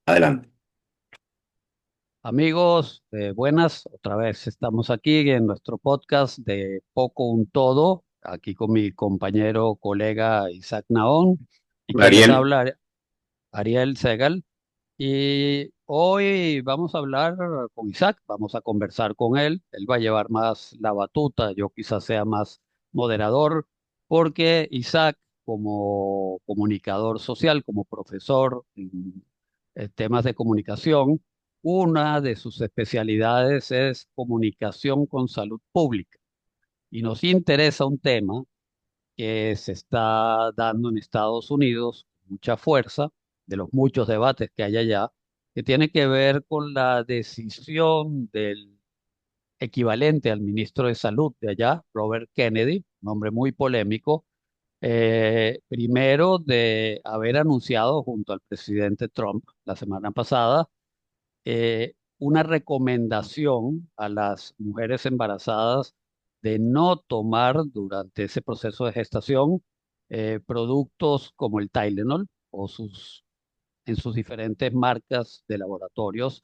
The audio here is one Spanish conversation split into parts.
Adelante. Amigos, buenas, otra vez estamos aquí en nuestro podcast de Poco un Todo, aquí con mi compañero, colega Isaac Naón y quien les Ariel, habla, Ariel Segal. Y hoy vamos a hablar con Isaac, vamos a conversar con él va a llevar más la batuta, yo quizás sea más moderador, porque Isaac, como comunicador social, como profesor en temas de comunicación, una de sus especialidades es comunicación con salud pública. Y nos interesa un tema que se está dando en Estados Unidos, con mucha fuerza, de los muchos debates que hay allá, que tiene que ver con la decisión del equivalente al ministro de Salud de allá, Robert Kennedy, un hombre muy polémico, primero de haber anunciado junto al presidente Trump la semana pasada una recomendación a las mujeres embarazadas de no tomar durante ese proceso de gestación productos como el Tylenol o en sus diferentes marcas de laboratorios,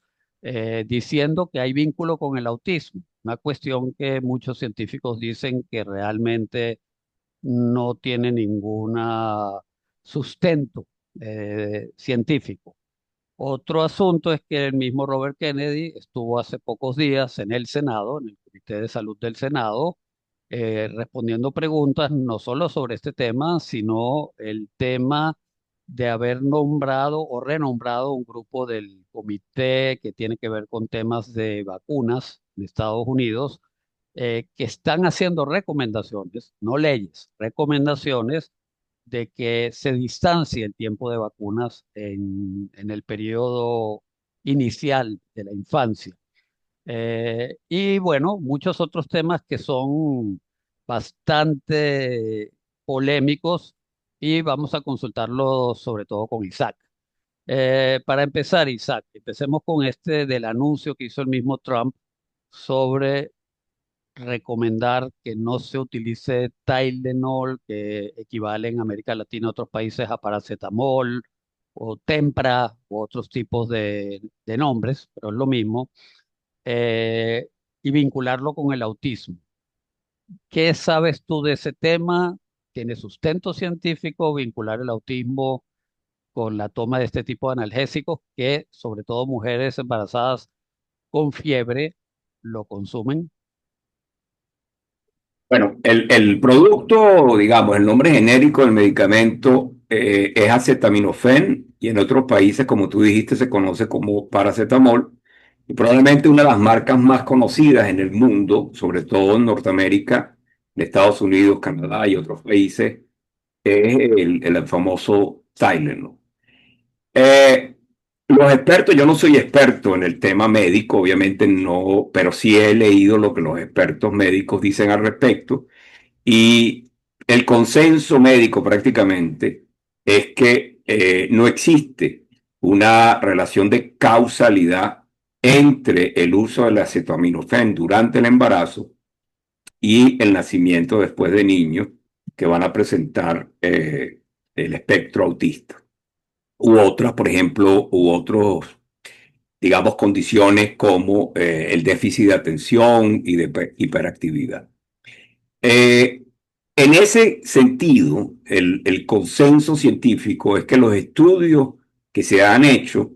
diciendo que hay vínculo con el autismo, una cuestión que muchos científicos dicen que realmente no tiene ningún sustento científico. Otro asunto es que el mismo Robert Kennedy estuvo hace pocos días en el Senado, en el Comité de Salud del Senado, respondiendo preguntas no solo sobre este tema, sino el tema de haber nombrado o renombrado un grupo del comité que tiene que ver con temas de vacunas en Estados Unidos, que están haciendo recomendaciones, no leyes, recomendaciones de que se distancie el tiempo de vacunas en el periodo inicial de la infancia. Y bueno, muchos otros temas que son bastante polémicos y vamos a consultarlos sobre todo con Isaac. Para empezar, Isaac, empecemos con este del anuncio que hizo el mismo Trump sobre recomendar que no se utilice Tylenol, que equivale en América Latina a otros países a paracetamol o Tempra u otros tipos de nombres, pero es lo mismo, y vincularlo con el autismo. ¿Qué sabes tú de ese tema? ¿Tiene sustento científico vincular el autismo con la toma de este tipo de analgésicos que sobre todo mujeres embarazadas con fiebre lo consumen? bueno, el producto, digamos, el nombre genérico del medicamento es acetaminofén y en otros países, como tú dijiste, se conoce como paracetamol. Y probablemente una de las marcas más conocidas en el mundo, sobre todo en Norteamérica, en Estados Unidos, Canadá y otros países, es el famoso Tylenol. Eh, los expertos, yo no soy experto en el tema médico, obviamente no, pero sí he leído lo que los expertos médicos dicen al respecto y el consenso médico prácticamente es que no existe una relación de causalidad entre el uso del acetaminofén durante el embarazo y el nacimiento después de niños que van a presentar el espectro autista u otras, por ejemplo, u otros, digamos, condiciones como el déficit de atención y de hiperactividad. Eh, en ese sentido, el consenso científico es que los estudios que se han hecho,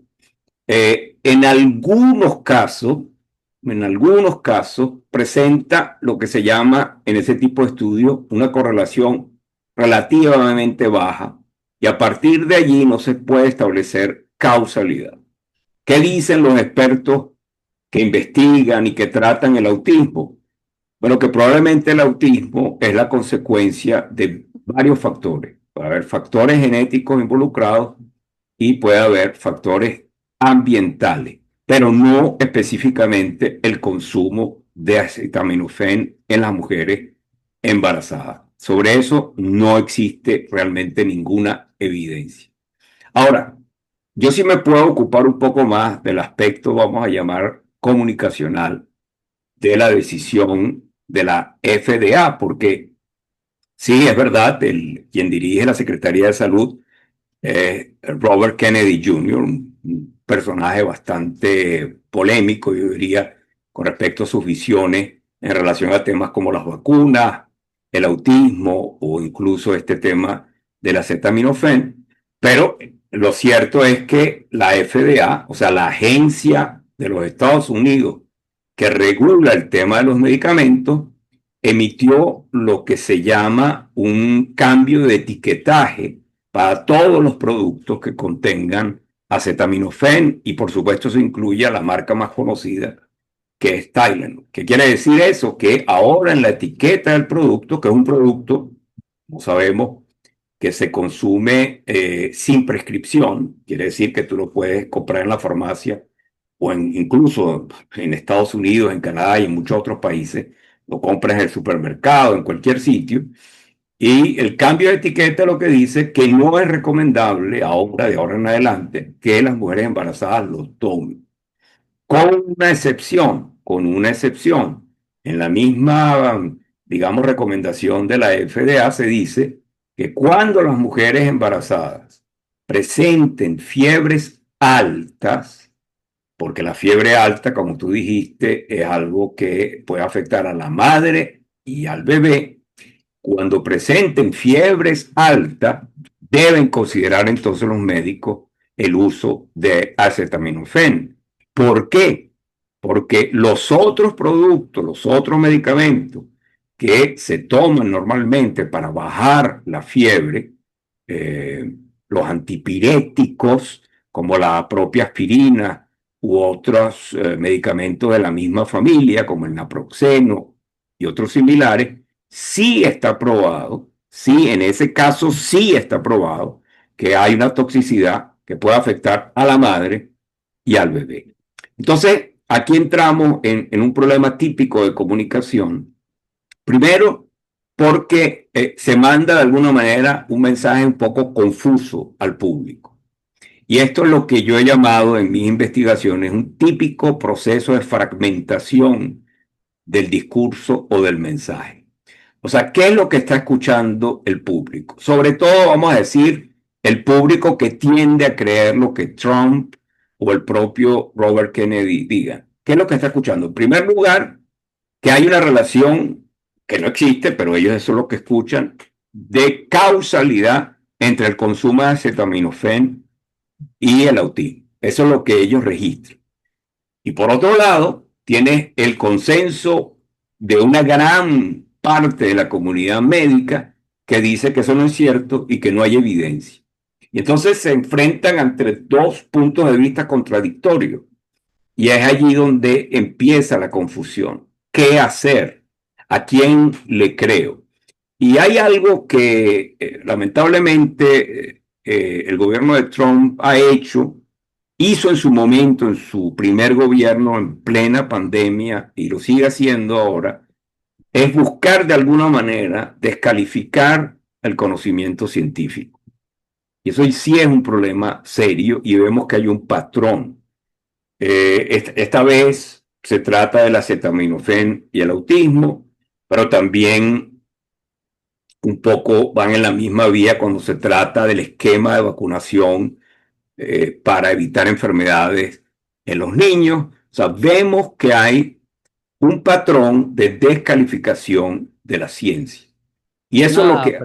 en algunos casos, presenta lo que se llama en ese tipo de estudios una correlación relativamente baja y a partir de allí no se puede establecer causalidad. ¿Qué dicen los expertos que investigan y que tratan el autismo? Bueno, que probablemente el autismo es la consecuencia de varios factores. Puede haber factores genéticos involucrados y puede haber factores ambientales, pero no específicamente el consumo de acetaminofén en las mujeres embarazadas. Sobre eso no existe realmente ninguna evidencia. Ahora, yo sí me puedo ocupar un poco más del aspecto, vamos a llamar, comunicacional de la decisión de la FDA, porque sí, es verdad, quien dirige la Secretaría de Salud es Robert Kennedy Jr., un personaje bastante polémico, yo diría, con respecto a sus visiones en relación a temas como las vacunas, el autismo o incluso este tema del acetaminofén. Pero lo cierto es que la FDA, o sea, la agencia de los Estados Unidos que regula el tema de los medicamentos, emitió lo que se llama un cambio de etiquetaje para todos los productos que contengan acetaminofén y por supuesto se incluye a la marca más conocida que es Tylenol. ¿Qué quiere decir eso? Que ahora en la etiqueta del producto, que es un producto, como sabemos, que se consume sin prescripción, quiere decir que tú lo puedes comprar en la farmacia o incluso en Estados Unidos, en Canadá y en muchos otros países, lo compras en el supermercado, en cualquier sitio. Y el cambio de etiqueta lo que dice que no es recomendable ahora, de ahora en adelante, que las mujeres embarazadas lo tomen. Con una excepción. En la misma, digamos, recomendación de la FDA se dice que cuando las mujeres embarazadas presenten fiebres altas, porque la fiebre alta, como tú dijiste, es algo que puede afectar a la madre y al bebé, cuando presenten fiebres altas, deben considerar entonces los médicos el uso de acetaminofén. ¿Por qué? Porque los otros productos, los otros medicamentos que se toman normalmente para bajar la fiebre, eh, los antipiréticos, como la propia aspirina u otros medicamentos de la misma familia, como el naproxeno y otros similares, sí está probado, sí, en ese caso sí está probado que hay una toxicidad que puede afectar a la madre y al bebé. Entonces, aquí entramos en un problema típico de comunicación. Primero, porque se manda de alguna manera un mensaje un poco confuso al público. Y esto es lo que yo he llamado en mis investigaciones un típico proceso de fragmentación del discurso o del mensaje. O sea, ¿qué es lo que está escuchando el público? Sobre todo, vamos a decir, el público que tiende a creer lo que Trump o el propio Robert Kennedy digan. ¿Qué es lo que está escuchando? En primer lugar, que hay una relación que no existe, pero ellos eso es lo que escuchan, de causalidad entre el consumo de acetaminofén y el autismo. Eso es lo que ellos registran. Y por otro lado, tienes el consenso de una gran parte de la comunidad médica que dice que eso no es cierto y que no hay evidencia. Y entonces se enfrentan entre dos puntos de vista contradictorios. Y es allí donde empieza la confusión. ¿Qué hacer? ¿A quién le creo? Y hay algo que lamentablemente el gobierno de Trump ha hecho, hizo en su momento, en su primer gobierno, en plena pandemia, y lo sigue haciendo ahora, es buscar de alguna manera descalificar el conocimiento científico. Y eso sí es un problema serio y vemos que hay un patrón. Esta vez se trata del acetaminofén y el autismo, pero también un poco van en la misma vía cuando se trata del esquema de vacunación para evitar enfermedades en los niños. O sea, vemos que hay un patrón de descalificación de la ciencia. Y eso es lo que...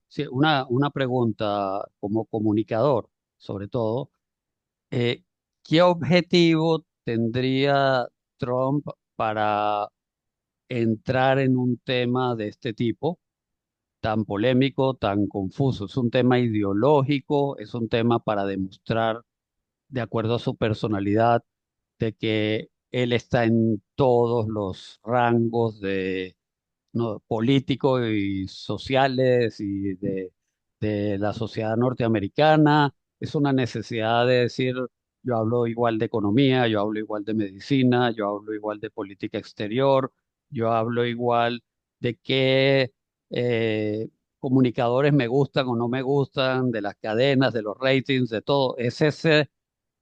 Sí, una pregunta como comunicador, sobre todo. Eh, ¿Qué objetivo tendría Trump para entrar en un tema de este tipo, tan polémico, tan confuso? ¿Es un tema ideológico? ¿Es un tema para demostrar, de acuerdo a su personalidad, de que él está en todos los rangos de, ¿no?, políticos y sociales y de la sociedad norteamericana? Es una necesidad de decir, yo hablo igual de economía, yo hablo igual de medicina, yo hablo igual de política exterior, yo hablo igual de qué eh, comunicadores me gustan o no me gustan, de las cadenas, de los ratings, de todo.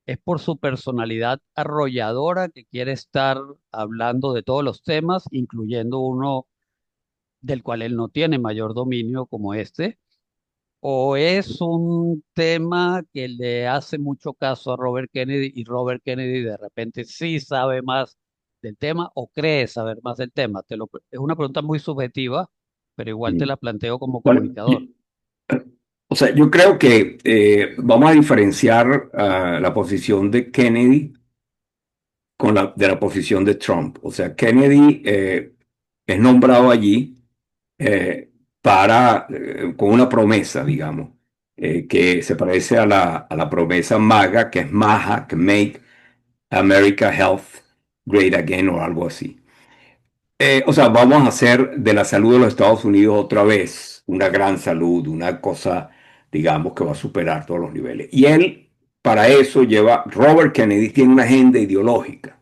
Es por su personalidad arrolladora que quiere estar hablando de todos los temas, incluyendo uno del cual él no tiene mayor dominio como este, ¿O es un tema que le hace mucho caso a Robert Kennedy y Robert Kennedy de repente sí sabe más del tema o cree saber más del tema? Es una pregunta muy subjetiva, pero igual te Mm. la planteo como Bueno, comunicador. o sea, yo creo que vamos a diferenciar la posición de Kennedy con de la posición de Trump. O sea, Kennedy es nombrado allí eh, con una promesa, digamos, que se parece a a la promesa MAGA, que es MAHA, que Make America Health Great Again o algo así. O sea, vamos a hacer de la salud de los Estados Unidos otra vez una gran salud, una cosa, digamos, que va a superar todos los niveles. Y él, para eso, Robert Kennedy tiene una agenda ideológica.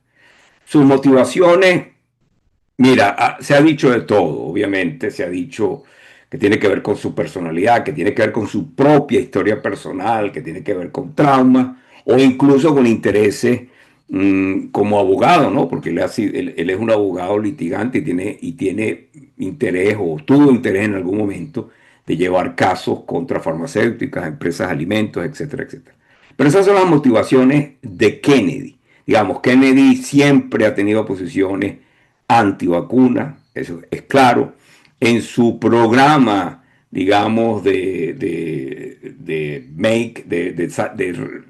Sus motivaciones. Mira, se ha dicho de todo, obviamente, se ha dicho que tiene que ver con su personalidad, que tiene que ver con su propia historia personal, que tiene que ver con traumas o incluso con intereses como abogado, ¿no? Porque él es un abogado litigante y tiene interés o tuvo interés en algún momento de llevar casos contra farmacéuticas, empresas de alimentos, etcétera, etcétera. Pero esas son las motivaciones de Kennedy. Digamos, Kennedy siempre ha tenido posiciones antivacuna, eso es claro. En su programa, digamos,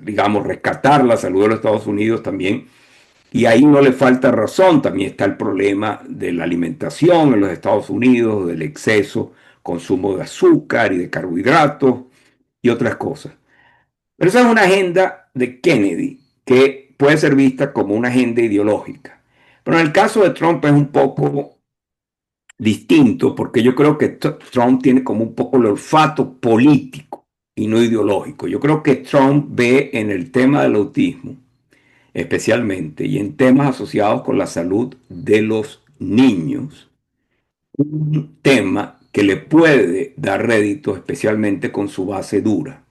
digamos, rescatar la salud de los Estados Unidos también, y ahí no le falta razón, también está el problema de la alimentación en los Estados Unidos, del exceso consumo de azúcar y de carbohidratos y otras cosas. Pero esa es una agenda de Kennedy que puede ser vista como una agenda ideológica. Pero en el caso de Trump es un poco distinto porque yo creo que Trump tiene como un poco el olfato político y no ideológico. Yo creo que Trump ve en el tema del autismo, especialmente, y en temas asociados con la salud de los niños, un tema que le puede dar rédito, especialmente con su base dura.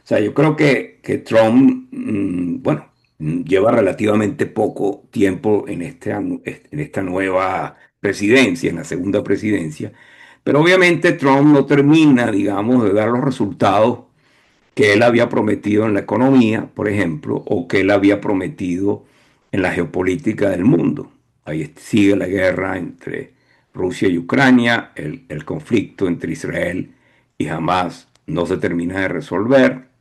O sea, yo creo que Trump, bueno, lleva relativamente poco tiempo en esta nueva presidencia, en la segunda presidencia, pero obviamente Trump no termina, digamos, de dar los resultados que él había prometido en la economía, por ejemplo, o que él había prometido en la geopolítica del mundo. Ahí sigue la guerra entre Rusia y Ucrania, el conflicto entre Israel y Hamas no se termina de resolver.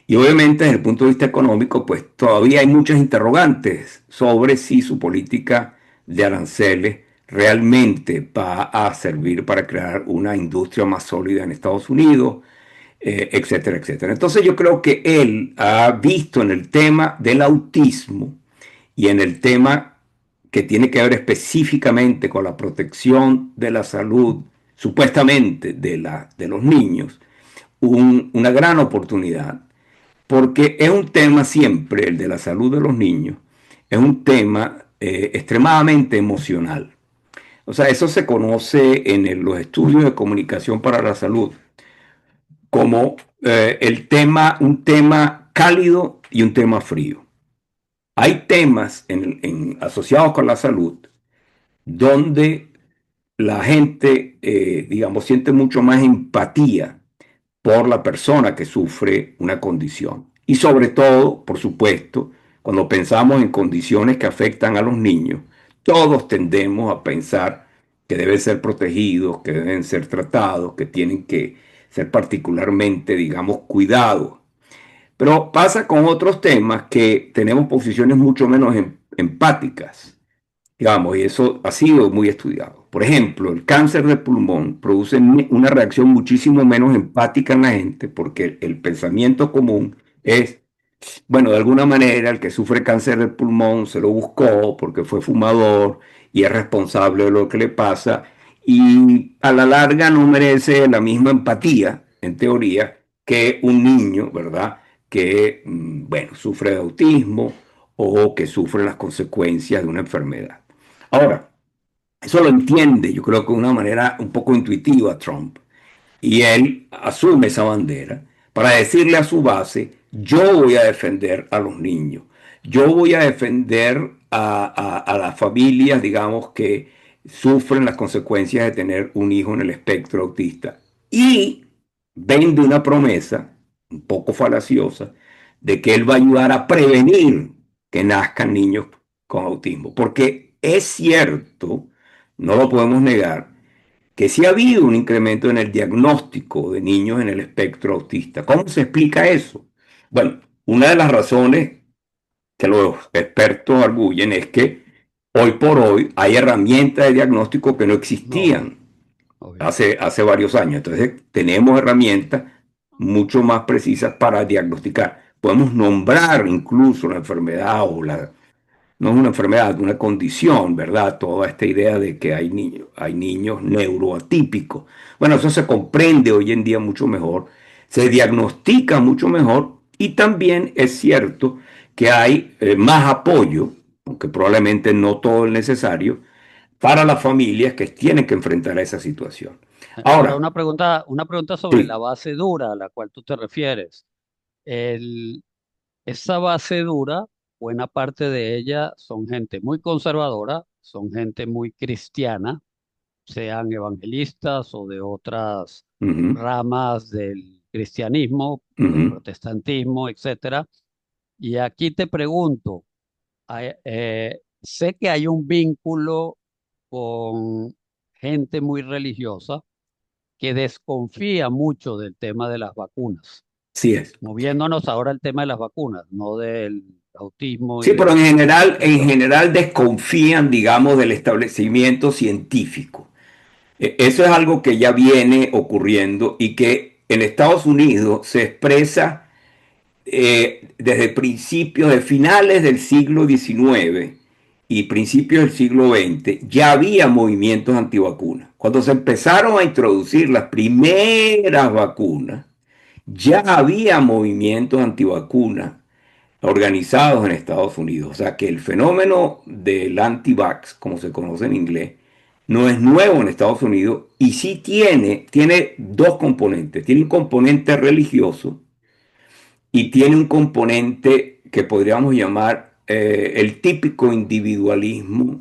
Y obviamente desde el punto de vista económico, pues todavía hay muchas interrogantes sobre si su política de aranceles realmente va a servir para crear una industria más sólida en Estados Unidos, etcétera, etcétera. Entonces yo creo que él ha visto en el tema del autismo y en el tema que tiene que ver específicamente con la protección de la salud, supuestamente de los niños, una gran oportunidad, porque es un tema siempre, el de la salud de los niños, es un tema extremadamente emocional. O sea, eso se conoce en los estudios de comunicación para la salud como un tema cálido y un tema frío. Hay temas asociados con la salud donde la gente, digamos, siente mucho más empatía por la persona que sufre una condición. Y sobre todo, por supuesto, cuando pensamos en condiciones que afectan a los niños, todos tendemos a pensar que deben ser protegidos, que deben ser tratados, que tienen que ser particularmente, digamos, cuidados. Pero pasa con otros temas que tenemos posiciones mucho menos empáticas, digamos, y eso ha sido muy estudiado. Por ejemplo, el cáncer de pulmón produce una reacción muchísimo menos empática en la gente porque el pensamiento común es, bueno, de alguna manera el que sufre cáncer de pulmón se lo buscó porque fue fumador y es responsable de lo que le pasa y a la larga no merece la misma empatía, en teoría, que un niño, ¿verdad? Que, bueno, sufre de autismo o que sufre las consecuencias de una enfermedad. Ahora, eso lo entiende, yo creo que de una manera un poco intuitiva Trump. Y él asume esa bandera para decirle a su base, yo voy a defender a los niños, yo voy a defender a las familias, digamos, que sufren las consecuencias de tener un hijo en el espectro autista. Y, vende una promesa un poco falaciosa de que él va a ayudar a prevenir que nazcan niños con autismo. Porque es cierto, no lo podemos negar, que sí ha habido un incremento en el diagnóstico de niños en el espectro autista. ¿Cómo se explica eso? Bueno, una de las razones que los expertos arguyen es que hoy por hoy hay herramientas de diagnóstico que no Obvio, existían obvio. hace varios años. Entonces, tenemos herramientas mucho más precisas para diagnosticar. Podemos nombrar incluso la enfermedad o la, no es una enfermedad, es una condición, ¿verdad? Toda esta idea de que hay niños neuroatípicos. Bueno, eso se comprende hoy en día mucho mejor, se diagnostica mucho mejor y también es cierto que hay más apoyo, aunque probablemente no todo es necesario, para las familias que tienen que enfrentar a esa situación. Ahora, Ahora, una pregunta sobre la sí, base dura a la cual tú te refieres. El, Esa base dura, buena parte de ella son gente muy conservadora, son gente muy cristiana, sean evangelistas o de otras ujú, ramas del cristianismo, del ujú, protestantismo, etcétera. Y aquí te pregunto, sé que hay un vínculo con gente muy religiosa que desconfía mucho del tema de las vacunas, sí es. moviéndonos ahora al tema de las vacunas, no del autismo y Sí, pero del en Trump. general desconfían, digamos, del establecimiento científico. Eso es algo que ya viene ocurriendo y que en Estados Unidos se expresa desde principios, de finales del siglo XIX y principios del siglo XX. Ya había movimientos antivacunas. Cuando se empezaron a introducir las primeras vacunas, ya había movimientos antivacunas organizados en Estados Unidos. O sea que el fenómeno del anti-vax, como se conoce en inglés, no es nuevo en Estados Unidos y sí tiene dos componentes. Tiene un componente religioso y tiene un componente que podríamos llamar el típico individualismo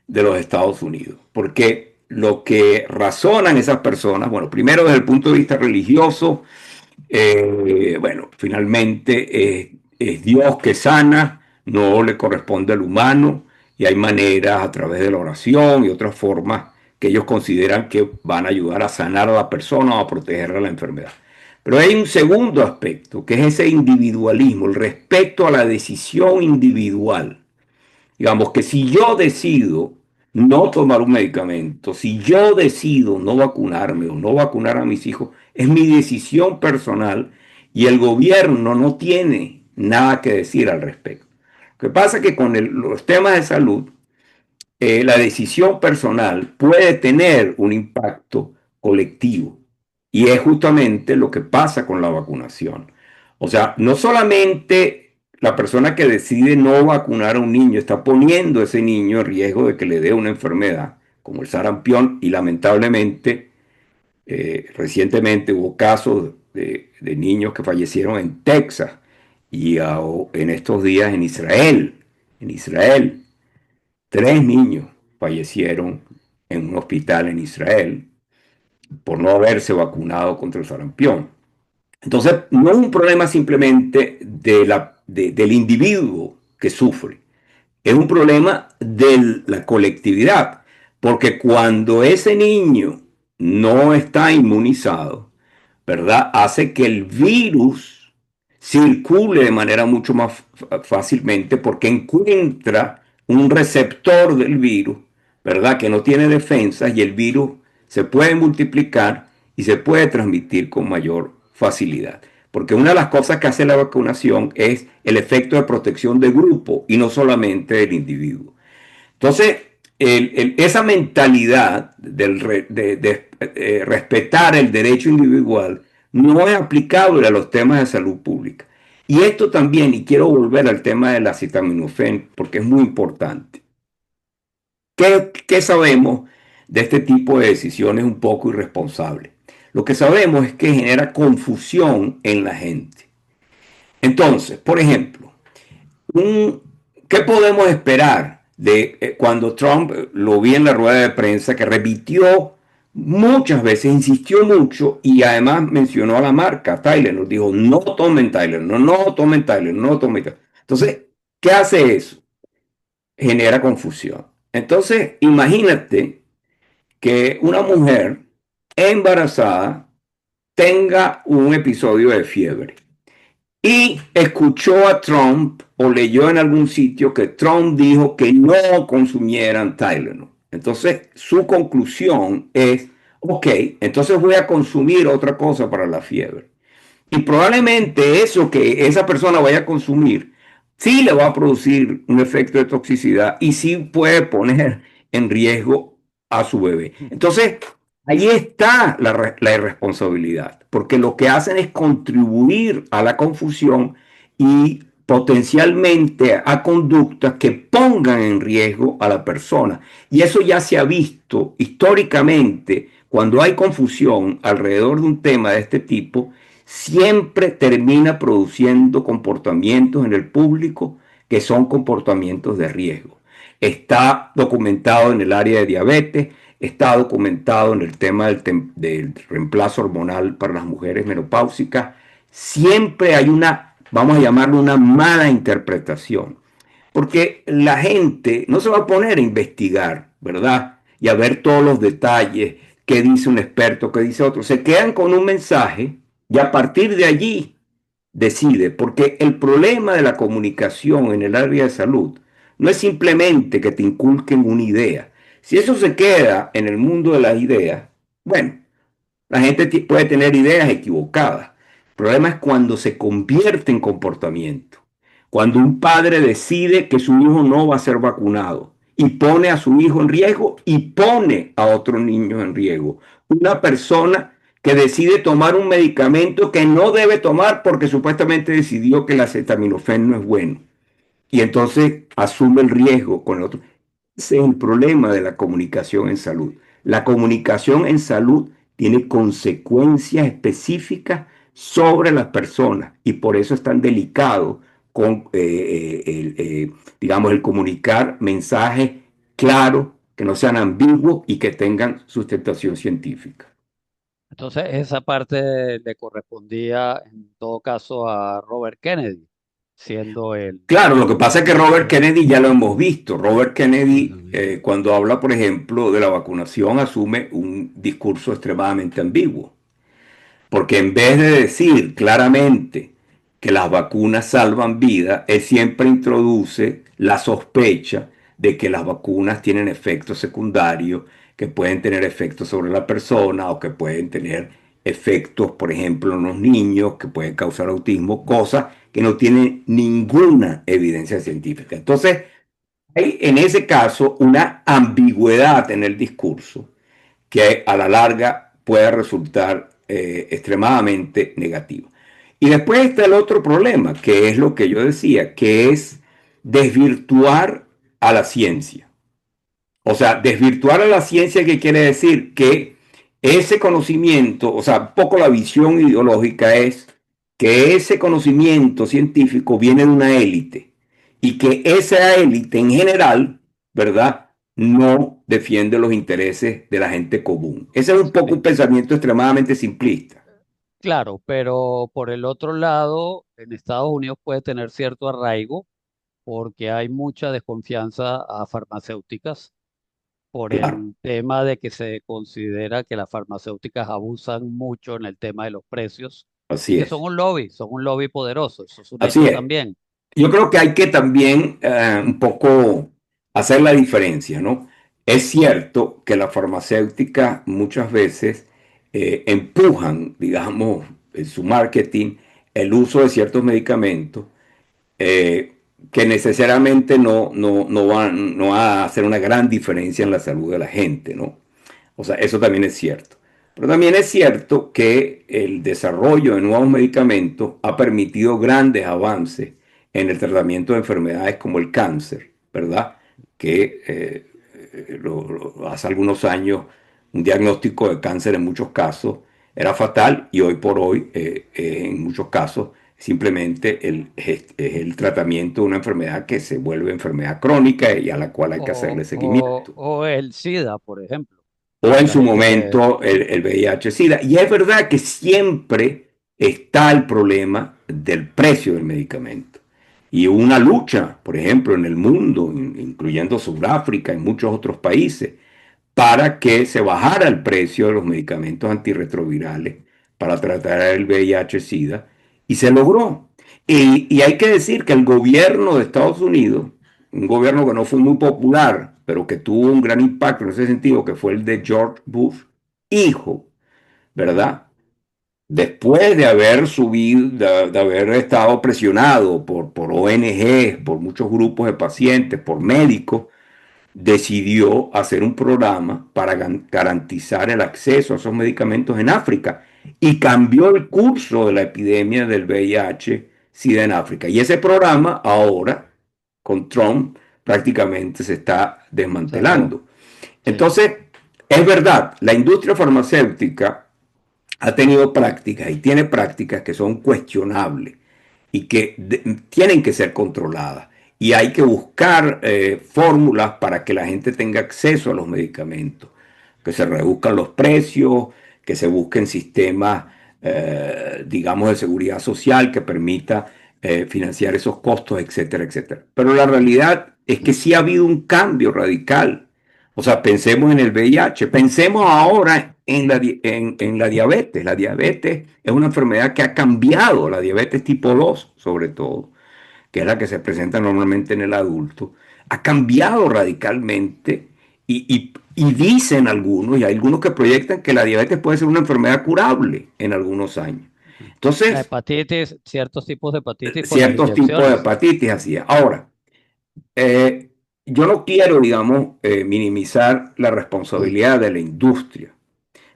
de los Estados Unidos. Porque lo que razonan esas personas, bueno, primero desde el punto de vista religioso, bueno, finalmente es Dios que sana, no le corresponde al humano y hay maneras a través de la oración y otras formas que ellos consideran que van a ayudar a sanar a la persona o a protegerla de la enfermedad. Pero hay un segundo aspecto, que es ese individualismo, el respeto a la decisión individual. Digamos que si yo decido no tomar un medicamento, si yo decido no vacunarme o no vacunar a mis hijos, es mi decisión personal y el gobierno no tiene nada que decir al respecto. Lo que pasa es que con los temas de salud la decisión personal puede tener un impacto colectivo. Y es justamente lo que pasa con la vacunación. O sea, no solamente la persona que decide no vacunar a un niño está poniendo a ese niño en riesgo de que le dé una enfermedad, como el sarampión, y lamentablemente recientemente hubo casos de niños que fallecieron en Texas y en estos días en Israel. En Israel, 3 niños fallecieron en un hospital en Israel por no haberse vacunado contra el sarampión. Entonces, no es un problema simplemente del individuo que sufre, es un problema de la colectividad, porque cuando ese niño no está inmunizado, ¿verdad? Hace que el virus circule de manera mucho más fácilmente porque encuentra un receptor del virus, ¿verdad? Que no tiene defensas y el virus se puede multiplicar y se puede transmitir con mayor facilidad. Porque una de las cosas que hace la vacunación es el efecto de protección de grupo y no solamente del individuo. Entonces, esa mentalidad de respetar el derecho individual no es aplicable a los temas de salud pública. Y esto también, y quiero volver al tema de la acetaminofén, porque es muy importante. ¿Qué sabemos de este tipo de decisiones un poco irresponsables? Lo que sabemos es que genera confusión en la gente. Entonces, por ejemplo, un, ¿qué podemos esperar de cuando Trump lo vi en la rueda de prensa que repitió muchas veces, insistió mucho y además mencionó a la marca Tylenol. Dijo, no tomen Tylenol, no, no tomen Tylenol, no tomen Tylenol. Entonces, ¿qué hace eso? Genera confusión. Entonces, imagínate que una mujer embarazada tenga un episodio de fiebre y escuchó a Trump o leyó en algún sitio que Trump dijo que no consumieran Tylenol. Entonces, su conclusión es, ok, entonces voy a consumir otra cosa para la fiebre. Y probablemente eso que esa persona vaya a consumir sí le va a producir un efecto de toxicidad y sí puede poner en riesgo a su bebé. Entonces, ahí está la irresponsabilidad, porque lo que hacen es contribuir a la confusión y potencialmente a conductas que pongan en riesgo a la persona. Y eso ya se ha visto históricamente cuando hay confusión alrededor de un tema de este tipo, siempre termina produciendo comportamientos en el público que son comportamientos de riesgo. Está documentado en el área de diabetes, está documentado en el tema del reemplazo hormonal para las mujeres menopáusicas. Siempre hay una, vamos a llamarlo una mala interpretación, porque la gente no se va a poner a investigar, ¿verdad? Y a ver todos los detalles, qué dice un experto, qué dice otro. Se quedan con un mensaje y a partir de allí decide, porque el problema de la comunicación en el área de salud no es simplemente que te inculquen una idea. Si eso se queda en el mundo de las ideas, bueno, la gente puede tener ideas equivocadas. El problema es cuando se convierte en comportamiento. Cuando un padre decide que su hijo no va a ser vacunado y pone a su hijo en riesgo y pone a otros niños en riesgo. Una persona que decide tomar un medicamento que no debe tomar porque supuestamente decidió que el acetaminofén no es bueno y entonces asume el riesgo con el otro. Ese es el problema de la comunicación en salud. La comunicación en salud tiene consecuencias específicas sobre las personas y por eso es tan delicado con, digamos, el comunicar mensajes claros, que no sean ambiguos y que tengan sustentación científica. Entonces, esa parte le correspondía en todo caso a Robert Kennedy, siendo Claro, lo que pasa es que Robert el- Kennedy ya lo hemos visto. Robert Kennedy, el- cuando habla, por ejemplo, de la vacunación, asume un discurso extremadamente ambiguo. Porque en vez de decir claramente que las vacunas salvan vidas, él siempre introduce la sospecha de que las vacunas tienen efectos secundarios, que pueden tener efectos sobre la persona o que pueden tener efectos, por ejemplo, en los niños, que pueden causar autismo, cosas que no tienen ninguna evidencia científica. Entonces, hay en ese caso una ambigüedad en el discurso que a la larga puede resultar extremadamente negativa. Y después está el otro problema, que es lo que yo decía, que es desvirtuar a la ciencia. O sea, desvirtuar a la ciencia, ¿qué quiere decir? Que ese conocimiento, o sea, un poco la visión ideológica es que ese conocimiento científico viene de una élite y que esa élite en general, ¿verdad? No defiende los intereses de la gente común. Ese es un poco sí, un pensamiento extremadamente simplista. claro, pero por el otro lado, en Estados Unidos puede tener cierto arraigo porque hay mucha desconfianza a farmacéuticas por Claro, el tema de que se considera que las farmacéuticas abusan mucho en el tema de los precios y así que es. son un lobby poderoso, eso es un Así hecho es. también. Yo creo que hay que también un poco hacer la diferencia, ¿no? Es cierto que las farmacéuticas muchas veces empujan, digamos, en su marketing el uso de ciertos medicamentos eh, que necesariamente no va a hacer una gran diferencia en la salud de la gente, ¿no? O sea, eso también es cierto. Pero también es cierto que el desarrollo de nuevos medicamentos ha permitido grandes avances en el tratamiento de enfermedades como el cáncer, ¿verdad? Que hace algunos años un diagnóstico de cáncer en muchos casos era fatal y hoy por hoy en muchos casos simplemente es el tratamiento de una enfermedad que se vuelve enfermedad crónica y a la cual hay que hacerle seguimiento. O el SIDA, por ejemplo. o en La su gente que, momento el VIH-Sida. Y es verdad que siempre está el problema del precio del medicamento. Y una lucha, por ejemplo, en el mundo, incluyendo Sudáfrica y muchos otros países, para que se bajara el precio de los medicamentos antirretrovirales para tratar el VIH-Sida, y se logró. Y hay que decir que el gobierno de Estados Unidos, un gobierno que no fue muy popular, pero que tuvo un gran impacto en ese sentido, que fue el de George Bush, hijo, ¿verdad? Después de haber subido, de haber estado presionado por ONG, por muchos grupos de pacientes, por médicos, decidió hacer un programa para garantizar el acceso a esos medicamentos en África y cambió el curso de la epidemia del VIH-Sida en África. Y ese programa ahora, con Trump, prácticamente se está cerró. desmantelando. Sí, Entonces, es verdad, la industria farmacéutica ha tenido prácticas y tiene prácticas que son cuestionables y que tienen que ser controladas. Y hay que buscar fórmulas para que la gente tenga acceso a los medicamentos, que se reduzcan los precios, que se busquen sistemas, digamos, de seguridad social que permita financiar esos costos, etcétera, etcétera. Pero la realidad es que sí ha habido un cambio radical. O sea, pensemos en el VIH, pensemos ahora en la diabetes. La diabetes es una enfermedad que ha cambiado, la diabetes tipo 2 sobre todo, que es la que se presenta normalmente en el adulto, ha cambiado radicalmente y dicen algunos, y hay algunos que proyectan que la diabetes puede ser una enfermedad curable en algunos años. la Entonces, hepatitis, ciertos tipos de hepatitis por las ciertos tipos de inyecciones. hepatitis así. Ahora, eh, yo no quiero, digamos, minimizar la responsabilidad de la industria.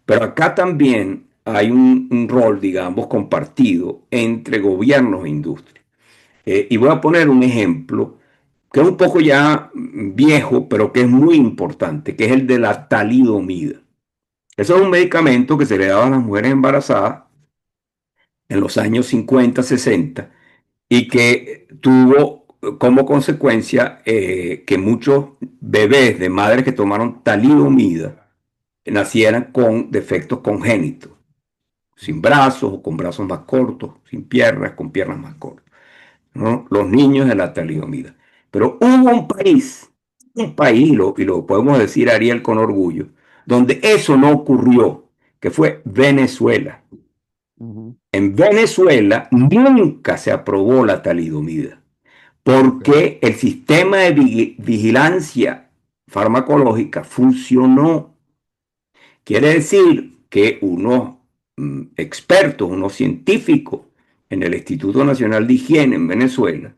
Pero acá también hay un rol, digamos, compartido entre gobiernos e industria. Y voy a poner un ejemplo que es un poco ya viejo, pero que es muy importante, que es el de la talidomida. Eso es un medicamento que se le daba a las mujeres embarazadas en los años 50, 60 y que tuvo como consecuencia que muchos bebés de madres que tomaron talidomida nacieran con defectos congénitos, sin brazos o con brazos más cortos, sin piernas, con piernas más cortas, ¿no? Los niños de la talidomida. Pero hubo un país, y lo podemos decir Ariel con orgullo, donde eso no ocurrió, que fue Venezuela. Ujú. En Venezuela nunca se aprobó la talidomida, Ok. porque el sistema de vigilancia farmacológica funcionó. Quiere decir que unos expertos, unos científicos en el Instituto Nacional de Higiene en Venezuela,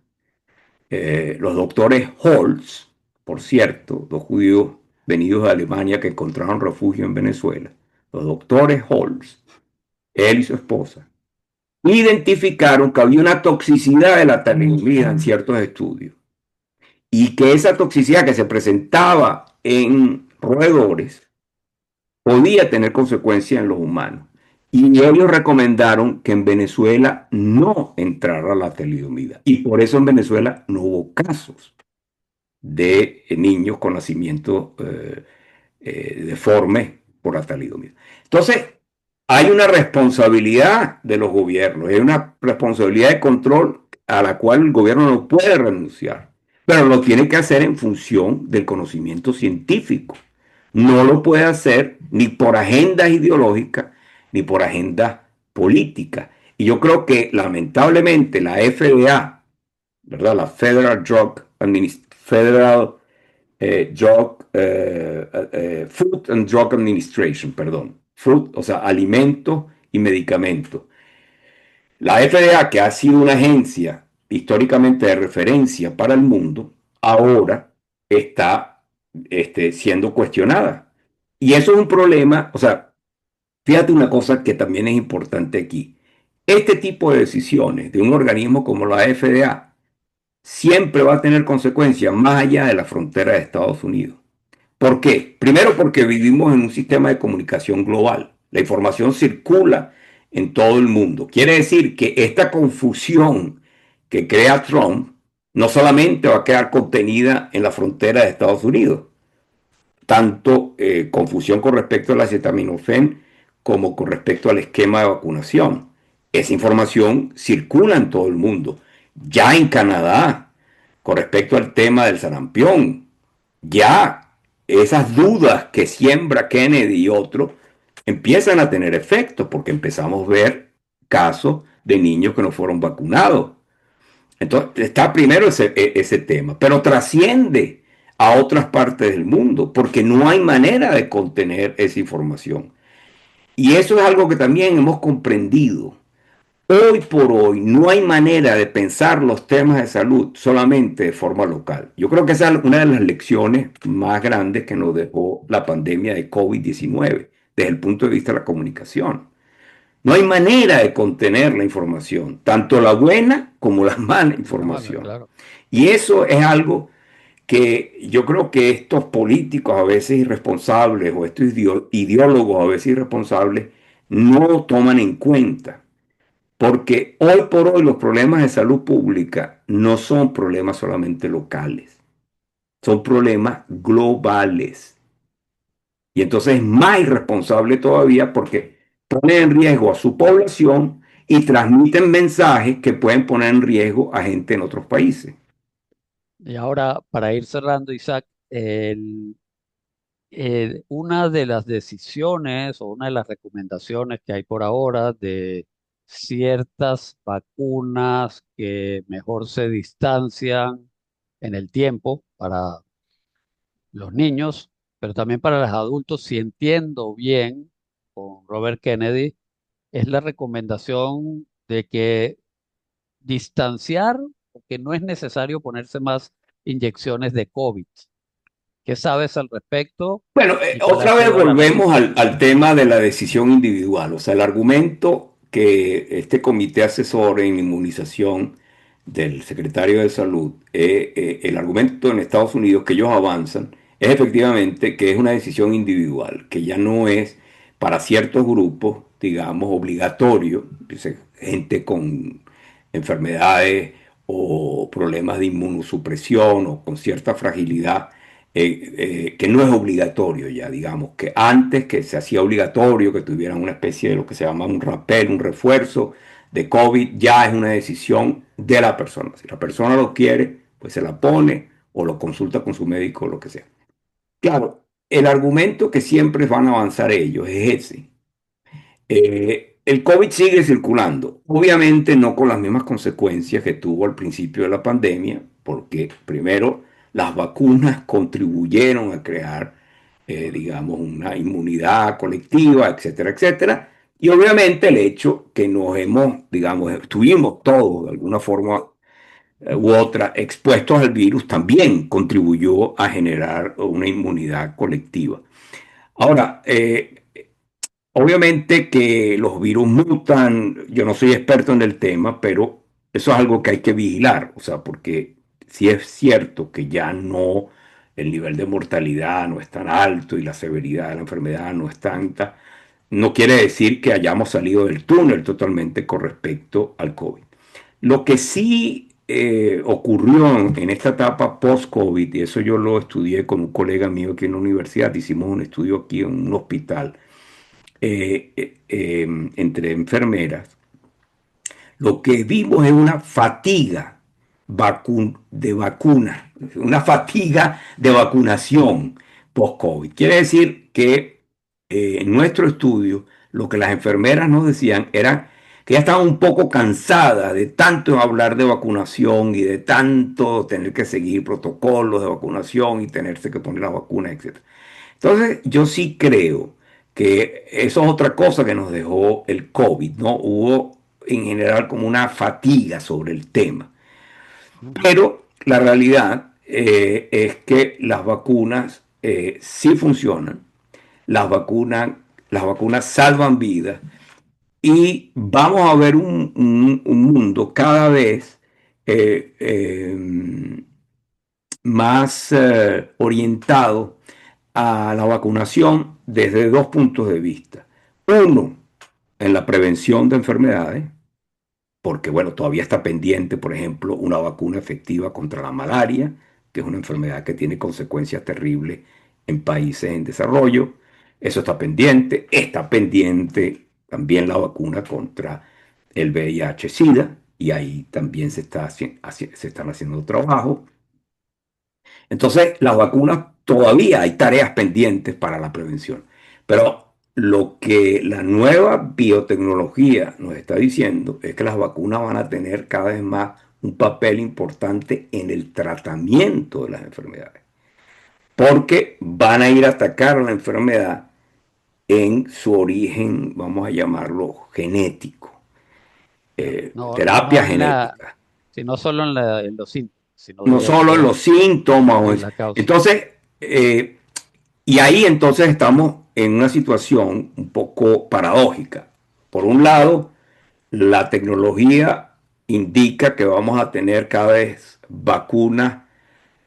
los doctores Holz, por cierto, dos judíos venidos de Alemania que encontraron refugio en Venezuela, los doctores Holz, él y su esposa, identificaron que había una toxicidad de la talidomida en ciertos estudios y que esa toxicidad que se presentaba en roedores podía tener consecuencias en los humanos. Y ellos recomendaron que en Venezuela no entrara la talidomida. Y por eso en Venezuela no hubo casos de niños con nacimiento deforme por la talidomida. Entonces, hay una responsabilidad de los gobiernos, hay una responsabilidad de control a la cual el gobierno no puede renunciar, pero lo tiene que hacer en función del conocimiento científico. No lo puede hacer ni por agendas ideológicas ni por agendas políticas. Y yo creo que lamentablemente la FDA, ¿verdad? La Federal Food and Drug Administration, perdón, Food, o sea, alimentos y medicamentos. La FDA, que ha sido una agencia históricamente de referencia para el mundo, ahora está siendo cuestionada. Y eso es un problema, o sea, fíjate una cosa que también es importante aquí. Este tipo de decisiones de un organismo como la FDA siempre va a tener consecuencias más allá de la frontera de Estados Unidos. ¿Por qué? Primero porque vivimos en un sistema de comunicación global. La información circula en todo el mundo. Quiere decir que esta confusión que crea Trump no solamente va a quedar contenida en la frontera de Estados Unidos, tanto confusión con respecto al acetaminofén como con respecto al esquema de vacunación. Esa información circula en todo el mundo. Ya en Canadá, con respecto al tema del sarampión, ya esas dudas que siembra Kennedy y otros empiezan a tener efecto porque empezamos a ver casos de niños que no fueron vacunados. Entonces, está primero ese tema, pero trasciende a otras partes del mundo porque no hay manera de contener esa información. Y eso es algo que también hemos comprendido. Hoy por hoy no hay manera de pensar los temas de salud solamente de forma local. Yo creo que esa es una de las lecciones más grandes que nos dejó la pandemia de COVID-19 desde el punto de vista de la comunicación. No hay manera de contener la información, tanto la buena como la mala La mala, información. claro. Y eso es algo que yo creo que estos políticos a veces irresponsables o estos ideólogos a veces irresponsables no toman en cuenta. Porque hoy por hoy los problemas de salud pública no son problemas solamente locales, son problemas globales. Y entonces es más irresponsable todavía porque ponen en riesgo a su población y transmiten mensajes que pueden poner en riesgo a gente en otros países. Y ahora, para ir cerrando, Isaac, una de las decisiones o una de las recomendaciones que hay por ahora de ciertas vacunas que mejor se distancian en el tiempo para los niños, pero también para los adultos, si entiendo bien con Robert Kennedy, es la recomendación de que distanciar, porque no es necesario ponerse más inyecciones de COVID. ¿Qué sabes al respecto Bueno, y cuál ha otra vez sido la volvemos al recomendación? tema de la decisión individual, o sea, el argumento que este comité asesor en inmunización del secretario de Salud, el argumento en Estados Unidos que ellos avanzan es efectivamente que es una decisión individual, que ya no es para ciertos grupos, digamos, obligatorio, dice, gente con enfermedades o problemas de inmunosupresión o con cierta fragilidad que no es obligatorio ya, digamos, que antes que se hacía obligatorio que tuvieran una especie de lo que se llama un rappel, un refuerzo de COVID, ya es una decisión de la persona. Si la persona lo quiere, pues se la pone o lo consulta con su médico o lo que sea. Claro, el argumento que siempre van a avanzar ellos es ese. El COVID sigue circulando, obviamente no con las mismas consecuencias que tuvo al principio de la pandemia, porque primero las vacunas contribuyeron a crear, digamos, una inmunidad colectiva, etcétera, etcétera, y obviamente el hecho que nos hemos, digamos, estuvimos todos de alguna forma u otra expuestos al virus también contribuyó a generar una inmunidad colectiva. Ahora, obviamente que los virus mutan, yo no soy experto en el tema, pero eso es algo que hay que vigilar, o sea, porque si es cierto que ya no, el nivel de mortalidad no es tan alto y la severidad de la enfermedad no es tanta, no quiere decir que hayamos salido del túnel totalmente con respecto al COVID. Lo que sí ocurrió en esta etapa post-COVID, y eso yo lo estudié con un colega mío aquí en la universidad, hicimos un estudio aquí en un hospital, entre enfermeras, lo que vimos es una fatiga de vacuna, una fatiga de vacunación post-COVID. Quiere decir que en nuestro estudio lo que las enfermeras nos decían era que ya estaban un poco cansadas de tanto hablar de vacunación y de tanto tener que seguir protocolos de vacunación y tenerse que poner las vacunas, etcétera. Entonces, yo sí creo que eso es otra cosa que nos dejó el COVID, ¿no? Hubo en general como una fatiga sobre el tema. Ujú. Pero la realidad es que las vacunas sí funcionan, las vacunas salvan vidas y vamos a ver un mundo cada vez eh, eh, más orientado a la vacunación desde dos puntos de vista. Uno, en la prevención de enfermedades, porque bueno, todavía está pendiente, por ejemplo, una vacuna efectiva contra la malaria, que es una Sí. enfermedad que tiene consecuencias terribles en países en desarrollo. Eso está pendiente también la vacuna contra el VIH-Sida, y ahí también se están haciendo trabajos. Entonces, las vacunas todavía hay tareas pendientes para la prevención, pero lo que la nueva biotecnología nos está diciendo es que las vacunas van a tener cada vez más un papel importante en el tratamiento de las enfermedades, porque van a ir a atacar a la enfermedad en su origen, vamos a llamarlo genético, Claro. No terapia en la, genética, sino solo en los síntomas, sino no solo en directo los síntomas. en la causa. Entonces, y ahí entonces estamos en una situación un poco paradójica. Por un lado, la tecnología indica que vamos a tener cada vez vacunas,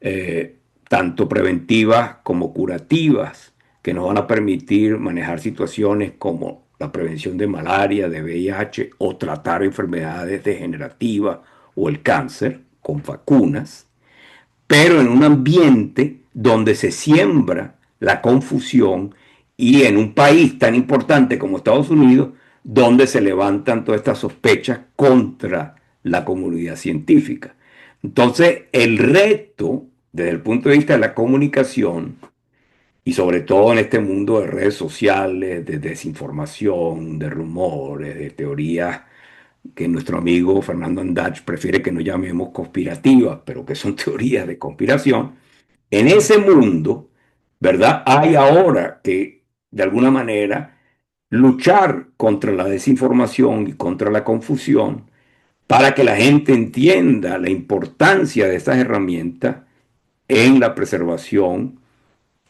eh, tanto preventivas como curativas, que nos van a permitir manejar situaciones como la prevención de malaria, de VIH o tratar enfermedades degenerativas o el cáncer con vacunas, pero en un ambiente donde se siembra la confusión, y en un país tan importante como Estados Unidos, donde se levantan todas estas sospechas contra la comunidad científica. Entonces, el reto desde el punto de vista de la comunicación, y sobre todo en este mundo de redes sociales, de desinformación, de rumores, de teorías que nuestro amigo Fernando Andach prefiere que no llamemos conspirativas, pero que son teorías de conspiración, en ese mundo, ¿verdad? Hay ahora que, de alguna manera, luchar contra la desinformación y contra la confusión para que la gente entienda la importancia de estas herramientas en la preservación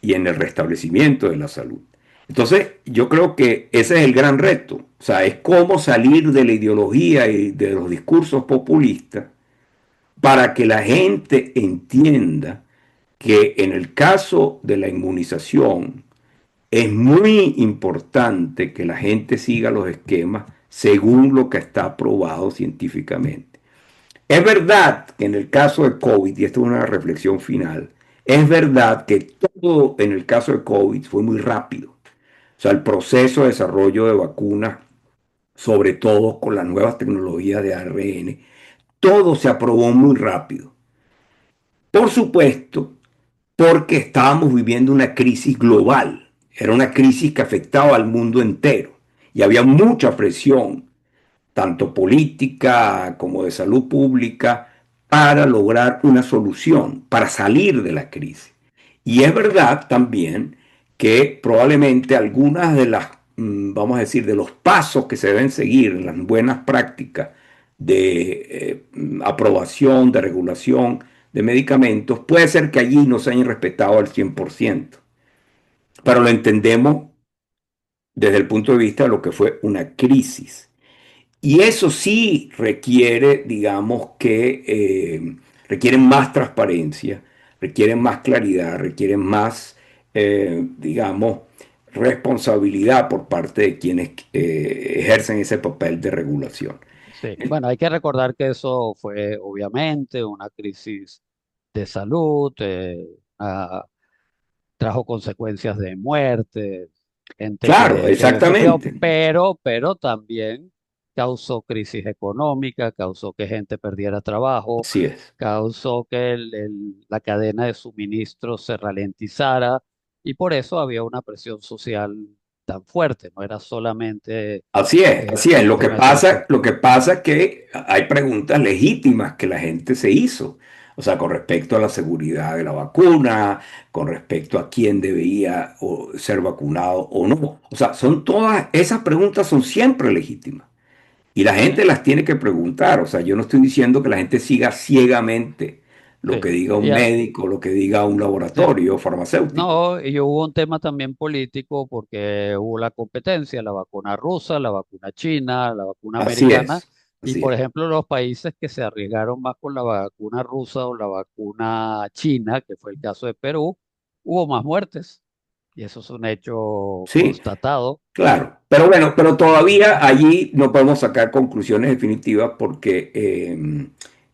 y en el restablecimiento de la salud. Entonces, yo creo que ese es el gran reto. O sea, es cómo salir de la ideología y de los discursos populistas para que la gente entienda que en el caso de la inmunización es muy importante que la gente siga los esquemas según lo que está aprobado científicamente. Es verdad que en el caso de COVID, y esto es una reflexión final, es verdad que todo en el caso de COVID fue muy rápido. O sea, el proceso de desarrollo de vacunas, sobre todo con las nuevas tecnologías de ARN, todo se aprobó muy rápido. Por supuesto, porque estábamos viviendo una crisis global. Era una crisis que afectaba al mundo entero y había mucha presión, tanto política como de salud pública, para lograr una solución, para salir de la crisis. Y es verdad también que probablemente algunas de las, vamos a decir, de los pasos que se deben seguir en las buenas prácticas de aprobación, de regulación de medicamentos, puede ser que allí no se hayan respetado al 100%, pero lo entendemos desde el punto de vista de lo que fue una crisis. Y eso sí requiere, digamos que, requieren más transparencia, requieren más claridad, requieren más, digamos, responsabilidad por parte de quienes ejercen ese papel de regulación. Sí, bueno, hay que recordar que eso fue obviamente una crisis de salud, trajo consecuencias de muerte, gente Claro, que sufrió, exactamente. pero también causó crisis económica, causó que gente perdiera trabajo, Así es. causó que la cadena de suministro se ralentizara y por eso había una presión social tan fuerte, no era solamente Así es, así es. el tema de salud. Lo que pasa es que hay preguntas legítimas que la gente se hizo. O sea, con respecto a la seguridad de la vacuna, con respecto a quién debía ser vacunado o no. O sea, son todas, esas preguntas son siempre legítimas. Y la Sí, gente las tiene que preguntar. O sea, yo no estoy diciendo que la gente siga ciegamente lo que sí. diga un médico, lo que diga un Sí. laboratorio farmacéutico. No, y hubo un tema también político porque hubo la competencia, la vacuna rusa, la vacuna china, la vacuna Así americana, es, y así por es. ejemplo los países que se arriesgaron más con la vacuna rusa o la vacuna china, que fue el caso de Perú, hubo más muertes, y eso es un hecho Sí, constatado. claro, pero bueno, pero todavía allí no podemos sacar conclusiones definitivas porque,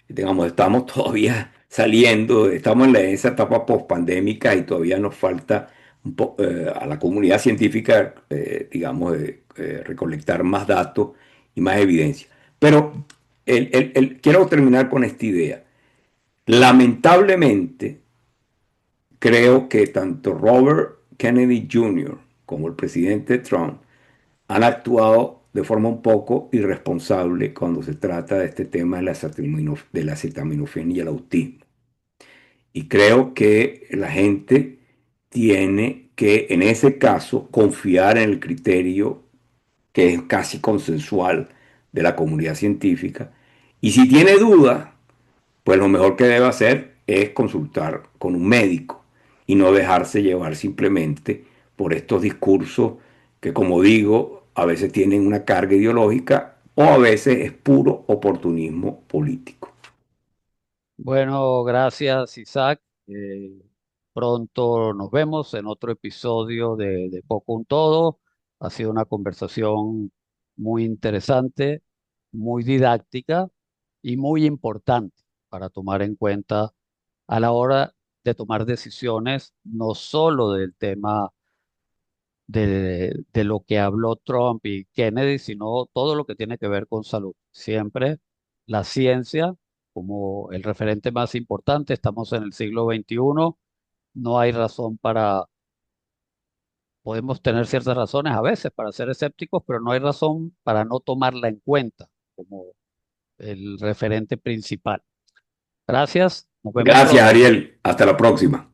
digamos, estamos todavía saliendo, estamos en esa etapa pospandémica y todavía nos falta a la comunidad científica, digamos, recolectar más datos y más evidencia. Pero quiero terminar con esta idea. Lamentablemente, creo que tanto Robert Kennedy Jr. como el presidente Trump han actuado de forma un poco irresponsable cuando se trata de este tema de la acetaminofén y el autismo. Y creo que la gente tiene que, en ese caso, confiar en el criterio que es casi consensual de la comunidad científica. Y si tiene dudas, pues lo mejor que debe hacer es consultar con un médico y no dejarse llevar simplemente por estos discursos que, como digo, a veces tienen una carga ideológica o a veces es puro oportunismo político. Bueno, gracias, Isaac. Pronto nos vemos en otro episodio de Poco un Todo. Ha sido una conversación muy interesante, muy didáctica y muy importante para tomar en cuenta a la hora de tomar decisiones, no solo del tema de lo que habló Trump y Kennedy, sino todo lo que tiene que ver con salud. Siempre la ciencia como el referente más importante. Estamos en el siglo XXI, no hay razón para, podemos tener ciertas razones a veces para ser escépticos, pero no hay razón para no tomarla en cuenta como el referente principal. Gracias, nos vemos Gracias, pronto. Ariel. Hasta la próxima.